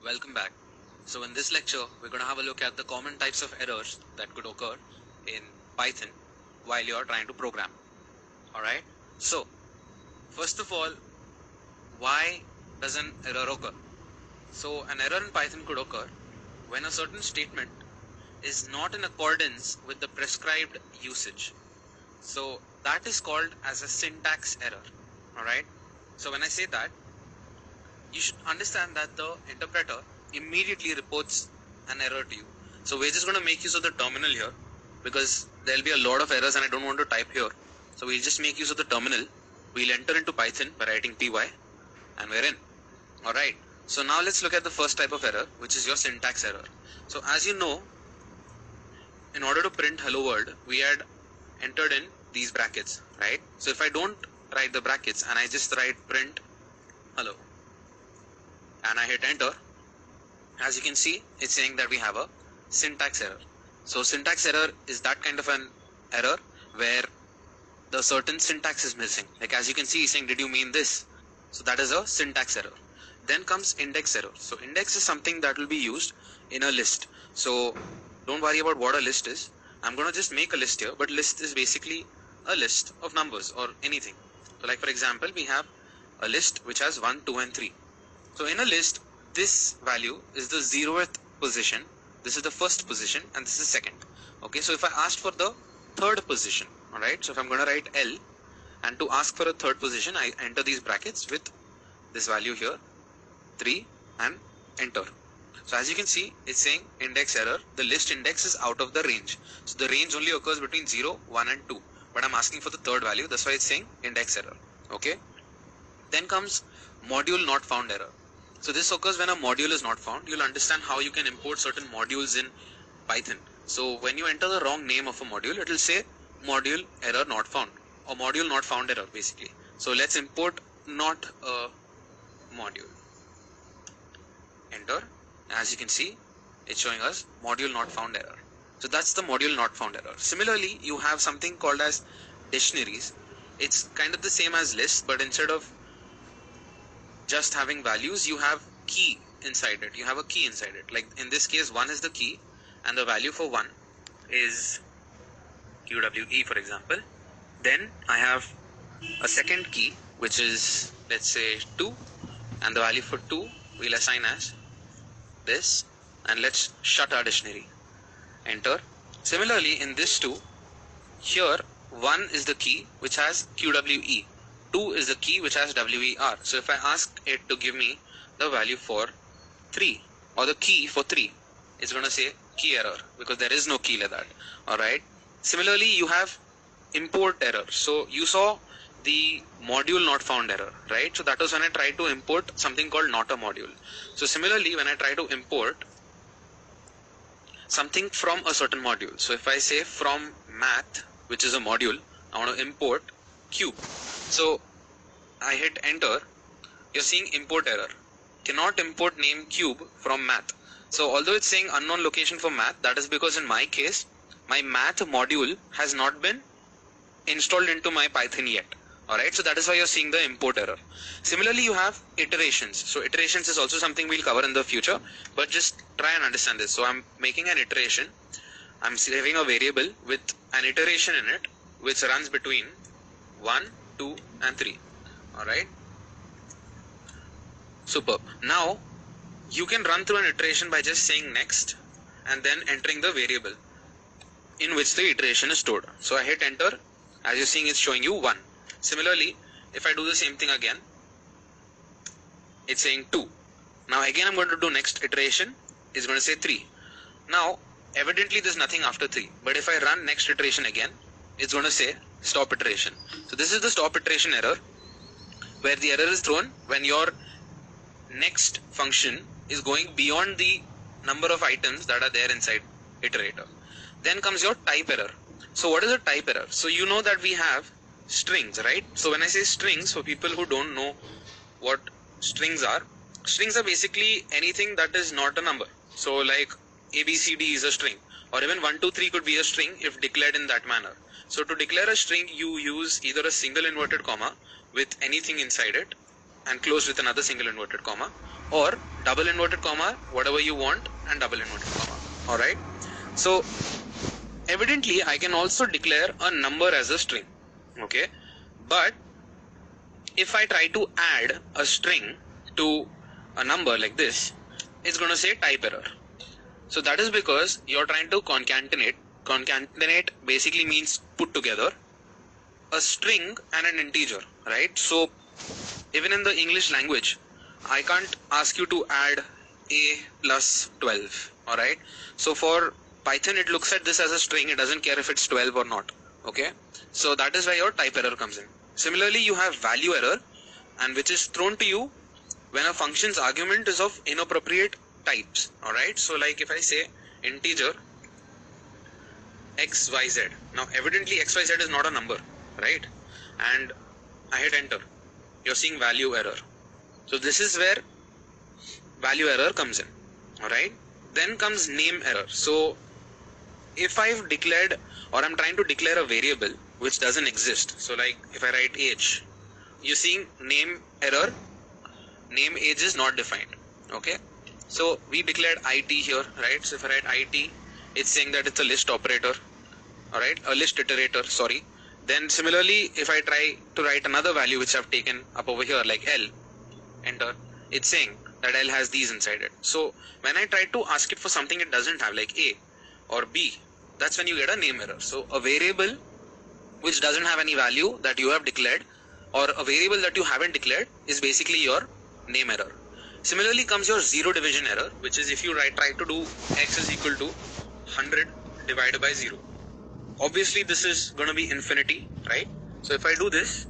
Welcome back. So in this lecture, we're going to have a look at the common types of errors that could occur in Python while you're trying to program. Alright, so first of all, why does an error occur? So an error in Python could occur when a certain statement is not in accordance with the prescribed usage. So that is called as a syntax error. Alright, so when I say that, you should understand that the interpreter immediately reports an error to you. So we're just going to make use of the terminal here because there'll be a lot of errors and I don't want to type here. So we'll just make use of the terminal. We'll enter into Python by writing py and we're in. Alright, so now let's look at the first type of error, which is your syntax error. So as you know, in order to print hello world, we had entered in these brackets, right? So if I don't write the brackets and I just write print hello and I hit enter, as you can see, it's saying that we have a syntax error. So syntax error is that kind of an error where the certain syntax is missing. Like as you can see, it's saying, did you mean this? So that is a syntax error. Then comes index error. So index is something that will be used in a list. So don't worry about what a list is. I'm going to just make a list here, but list is basically a list of numbers or anything. So like for example, we have a list which has 1, 2 and 3. So in a list, this value is the 0th position, this is the first position and this is second. Okay, so if I asked for the third position, alright, so if I'm going to write L and to ask for a third position, I enter these brackets with this value here, 3 and enter. So as you can see, it's saying index error, the list index is out of the range. So the range only occurs between 0, 1 and 2, but I'm asking for the third value, that's why it's saying index error. Okay, then comes module not found error. So this occurs when a module is not found. You'll understand how you can import certain modules in Python. So when you enter the wrong name of a module, it will say module error not found or module not found error basically. So let's import not a module. Enter. As you can see, it's showing us module not found error. So that's the module not found error. Similarly, you have something called as dictionaries. It's kind of the same as lists, but instead of just having values, you have key inside it. You have a key inside it. Like in this case, 1 is the key and the value for 1 is QWE, for example. Then I have a second key which is, let's say, 2, and the value for 2 we'll assign as this, and let's shut our dictionary. Enter. Similarly, in this 2, here 1 is the key which has QWE. 2 is the key which has WER. So if I ask it to give me the value for 3 or the key for 3, it's going to say key error because there is no key like that. Alright. Similarly, you have import error. So you saw the module not found error, right? So that was when I tried to import something called not a module. So similarly, when I try to import something from a certain module, so if I say from math, which is a module, I want to import cube. So I hit enter, you're seeing import error. Cannot import name cube from math. So although it's saying unknown location for math, that is because in my case, my math module has not been installed into my Python yet. Alright, so that is why you're seeing the import error. Similarly, you have iterations. So iterations is also something we'll cover in the future, but just try and understand this. So I'm making an iteration. I'm saving a variable with an iteration in it, which runs between 1, 2 and 3. Alright, superb. Now you can run through an iteration by just saying next and then entering the variable in which the iteration is stored. So I hit enter, as you're seeing it's showing you 1. Similarly, if I do the same thing again, it's saying 2. Now again I'm going to do next iteration, it's going to say 3. Now evidently there's nothing after 3, but if I run next iteration again, it's going to say stop iteration. So this is the stop iteration error, where the error is thrown when your next function is going beyond the number of items that are there inside iterator. Then comes your type error. So what is a type error? So you know that we have strings, right? So when I say strings, for people who don't know what strings are basically anything that is not a number. So like ABCD is a string, or even 1, 2, 3 could be a string if declared in that manner. So to declare a string, you use either a single inverted comma with anything inside it, and closed with another single inverted comma, or double inverted comma, whatever you want, and double inverted comma. Alright, so evidently I can also declare a number as a string. Okay, but if I try to add a string to a number like this, it's going to say type error. So that is because you're trying to concatenate. Concatenate basically means put together a string and an integer, right? So even in the English language, I can't ask you to add a plus 12. Alright, so for Python it looks at this as a string. It doesn't care if it's 12 or not. Okay, so that is why your type error comes in. Similarly, you have value error, and which is thrown to you when a function's argument is of inappropriate types. Alright, so like if I say integer xyz, now evidently xyz is not a number, right? And I hit enter, you're seeing value error. So this is where value error comes in. Alright, then comes name error. So if I've declared, or I'm trying to declare a variable which doesn't exist, so like if I write age, you're seeing name error, name age is not defined. Okay, so we declared it here, right? So if I write it, it's saying that it's a list operator, alright, a list iterator, sorry. Then similarly, if I try to write another value which I've taken up over here, like L, enter, it's saying that L has these inside it. So when I try to ask it for something it doesn't have, like A or B, that's when you get a name error. So a variable which doesn't have any value that you have declared, or a variable that you haven't declared, is basically your name error. Similarly comes your zero division error, which is if you try to do x is equal to 100 divided by 0. Obviously this is going to be infinity, right? So if I do this,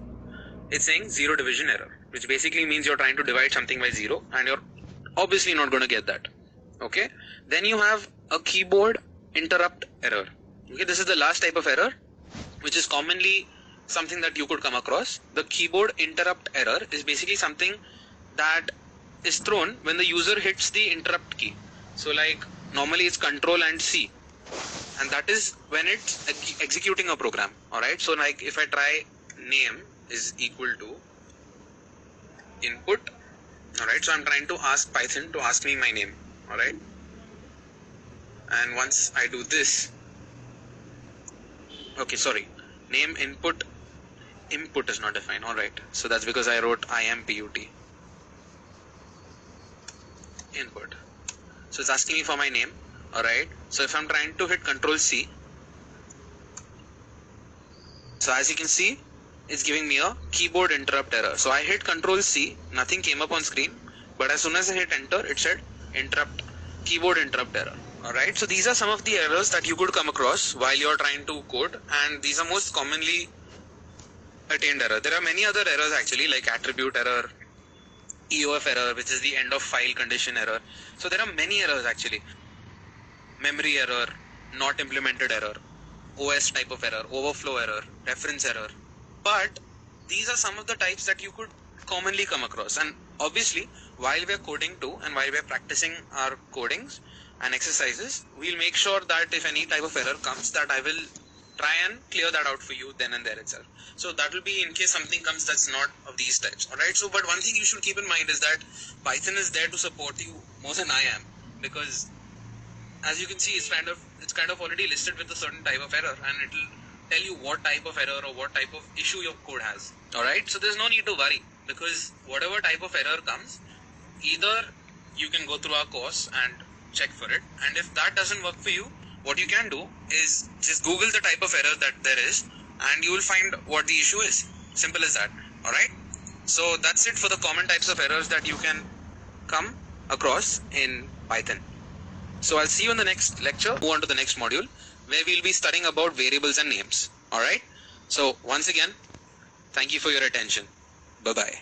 it's saying zero division error, which basically means you're trying to divide something by 0 and you're obviously not going to get that. Okay, then you have a keyboard interrupt error. Okay, this is the last type of error, which is commonly something that you could come across. The keyboard interrupt error is basically something that is thrown when the user hits the interrupt key. So like normally it's Control and C, and that is when it's executing a program. Alright, so like if I try name is equal to input, alright, so I'm trying to ask Python to ask me my name, alright, and once I do this, okay, sorry, name input is not defined, alright, so that's because I wrote IMPUT input, so it's asking me for my name. Alright, so if I'm trying to hit Control C, so as you can see, it's giving me a keyboard interrupt error. So I hit Control C, nothing came up on screen, but as soon as I hit enter, it said keyboard interrupt error. Alright, so these are some of the errors that you could come across while you're trying to code, and these are most commonly attained error. There are many other errors actually, like attribute error, EOF error, which is the end of file condition error. So there are many errors actually. Memory error, not implemented error, OS type of error, overflow error, reference error. But these are some of the types that you could commonly come across. And obviously, while we are coding too, and while we are practicing our codings and exercises, we'll make sure that if any type of error comes, that I will try and clear that out for you then and there itself. So that will be in case something comes that's not of these types. Alright, so but one thing you should keep in mind is that Python is there to support you more than I am, because as you can see, it's kind of already listed with a certain type of error, and it will tell you what type of error or what type of issue your code has. Alright, so there's no need to worry, because whatever type of error comes, either you can go through our course and check for it, and if that doesn't work for you, what you can do is just Google the type of error that there is, and you will find what the issue is. Simple as that. Alright, so that's it for the common types of errors that you can come across in Python. So I'll see you in the next lecture. Move on to the next module, where we'll be studying about variables and names. Alright, so once again, thank you for your attention. Bye bye.